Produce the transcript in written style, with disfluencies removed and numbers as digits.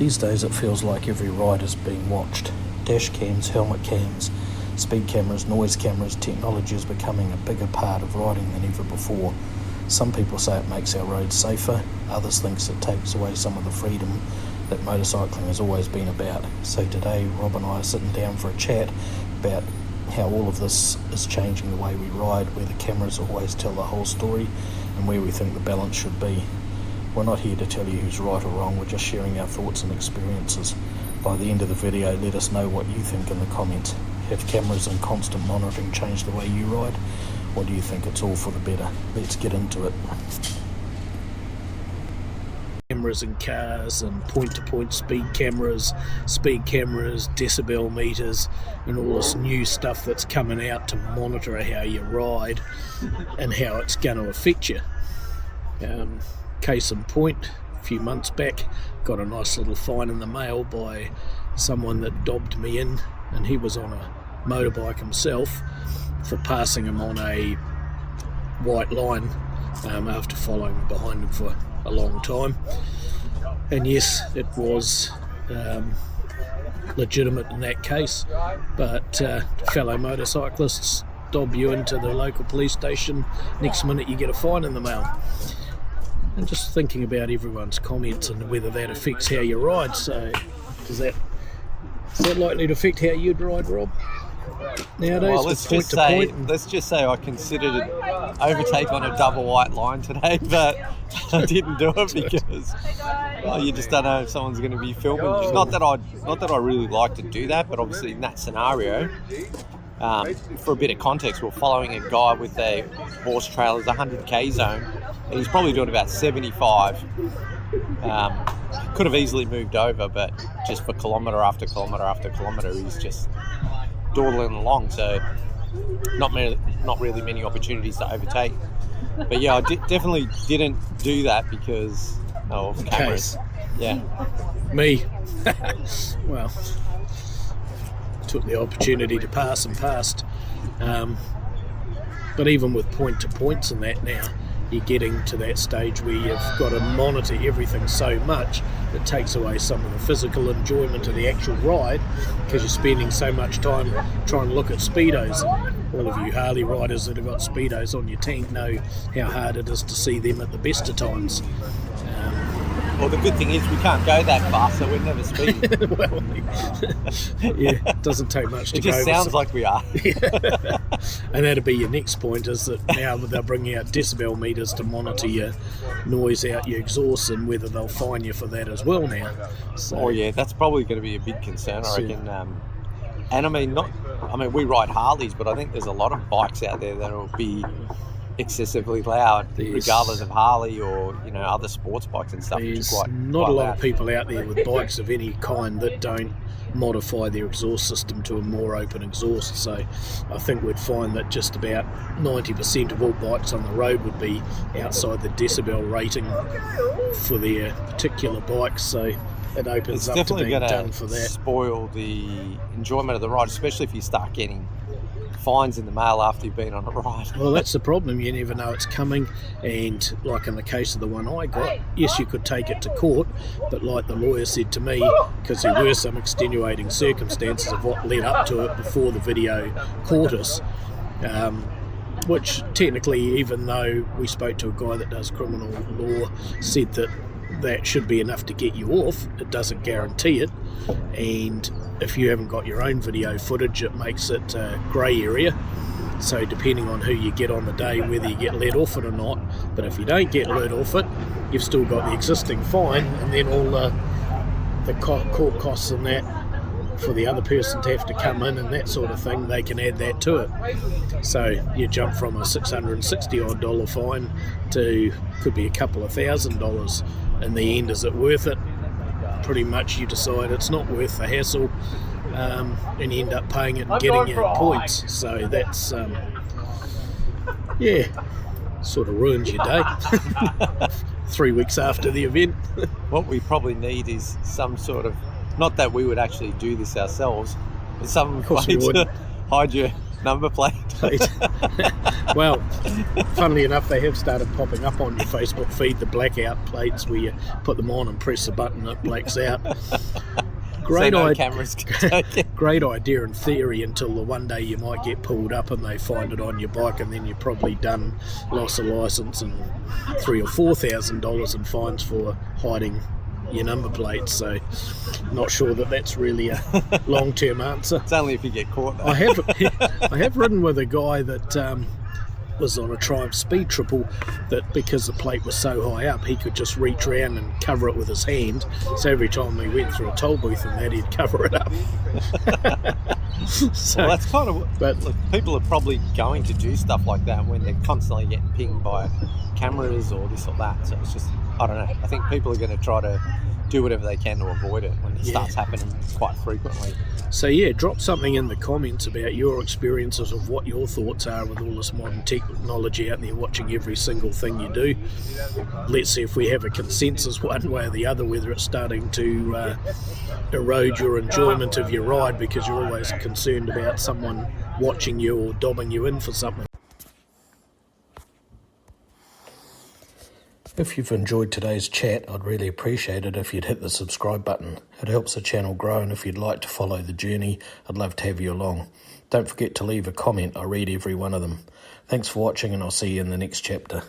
These days it feels like every ride is being watched. Dash cams, helmet cams, speed cameras, noise cameras, technology is becoming a bigger part of riding than ever before. Some people say it makes our roads safer, others think it takes away some of the freedom that motorcycling has always been about. So today Rob and I are sitting down for a chat about how all of this is changing the way we ride, where the cameras always tell the whole story and where we think the balance should be. We're not here to tell you who's right or wrong, we're just sharing our thoughts and experiences. By the end of the video, let us know what you think in the comments. Have cameras and constant monitoring changed the way you ride, or do you think it's all for the better? Let's get into it. Cameras in cars and point-to-point speed cameras, decibel meters, and all this new stuff that's coming out to monitor how you ride and how it's going to affect you. Case in point, a few months back, got a nice little fine in the mail by someone that dobbed me in, and he was on a motorbike himself for passing him on a white line after following behind him for a long time. And yes, it was legitimate in that case, but fellow motorcyclists dob you into the local police station, next minute you get a fine in the mail. And just thinking about everyone's comments and whether that affects how you ride. So is that likely to affect how you'd ride, Rob, nowadays? Well, let's just say I considered an overtake on a double white line today, but I didn't do it because you just don't know if someone's going to be filming you. Not that I really like to do that, but obviously in that scenario, for a bit of context, we're following a guy with a horse trailer's 100k zone, and he's probably doing about 75. Could have easily moved over, but just for kilometre after kilometre after kilometre, he's just dawdling along. So not really many opportunities to overtake. But yeah, I definitely didn't do that because of cameras. Yeah. Me. Well, took the opportunity to pass and passed. But even with point-to-points and that now, you're getting to that stage where you've got to monitor everything so much it takes away some of the physical enjoyment of the actual ride, because you're spending so much time trying to look at speedos. All of you Harley riders that have got speedos on your tank know how hard it is to see them at the best of times. Well, the good thing is we can't go that fast, so we're never speeding. Well, yeah, it doesn't take much to go. It just sounds like we are. Yeah. And that'll be your next point, is that now they're bringing out decibel meters to monitor your noise out your exhaust, and whether they'll fine you for that as well now. So, oh yeah, that's probably going to be a big concern, I reckon. And I mean, we ride Harleys, but I think there's a lot of bikes out there that will be excessively loud, regardless of Harley or other sports bikes and stuff. There's not a lot of people out there with bikes of any kind that don't modify their exhaust system to a more open exhaust. So I think we'd find that just about 90% of all bikes on the road would be outside the decibel rating for their particular bikes. So it opens up to being done for that. It's definitely going to spoil the enjoyment of the ride, especially if you start getting fines in the mail after you've been on a ride. Well, that's the problem. You never know it's coming, and like in the case of the one I got, yes, you could take it to court, but like the lawyer said to me, because there were some extenuating circumstances of what led up to it before the video caught us, which technically, even though we spoke to a guy that does criminal law, said that should be enough to get you off, it doesn't guarantee it. And if you haven't got your own video footage, it makes it a grey area. So depending on who you get on the day, whether you get let off it or not. But if you don't get let off it, you've still got the existing fine, and then all the court costs and that for the other person to have to come in and that sort of thing, they can add that to it. So you jump from a $660 odd fine to could be a couple of $1,000. In the end, is it worth it? Pretty much you decide it's not worth the hassle, and you end up paying it and getting your points. So that's sort of ruins your day 3 weeks after the event. What we probably need is some sort of, not that we would actually do this ourselves, but some way to hide your number plate. Well, funnily enough, they have started popping up on your Facebook feed, the blackout plates where you put them on and press the button, it blacks out. Great, so no cameras can take it. Great idea in theory until the one day you might get pulled up and they find it on your bike, and then you're probably done loss of licence and $3,000 or $4,000 in fines for hiding your number plates. So not sure that that's really a long-term answer. It's only if you get caught though. I have ridden with a guy that was on a Triumph Speed Triple, that because the plate was so high up he could just reach around and cover it with his hand, so every time we went through a toll booth and that, he'd cover it up. So, well, that's kind of but look, people are probably going to do stuff like that when they're constantly getting pinged by cameras or this or that. So it's just, I don't know, I think people are going to try to do whatever they can to avoid it when it starts happening quite frequently. So yeah, drop something in the comments about your experiences of what your thoughts are with all this modern technology out there, watching every single thing you do. Let's see if we have a consensus one way or the other, whether it's starting to erode your enjoyment of your ride because you're always concerned about someone watching you or dobbing you in for something. If you've enjoyed today's chat, I'd really appreciate it if you'd hit the subscribe button. It helps the channel grow, and if you'd like to follow the journey, I'd love to have you along. Don't forget to leave a comment, I read every one of them. Thanks for watching, and I'll see you in the next chapter.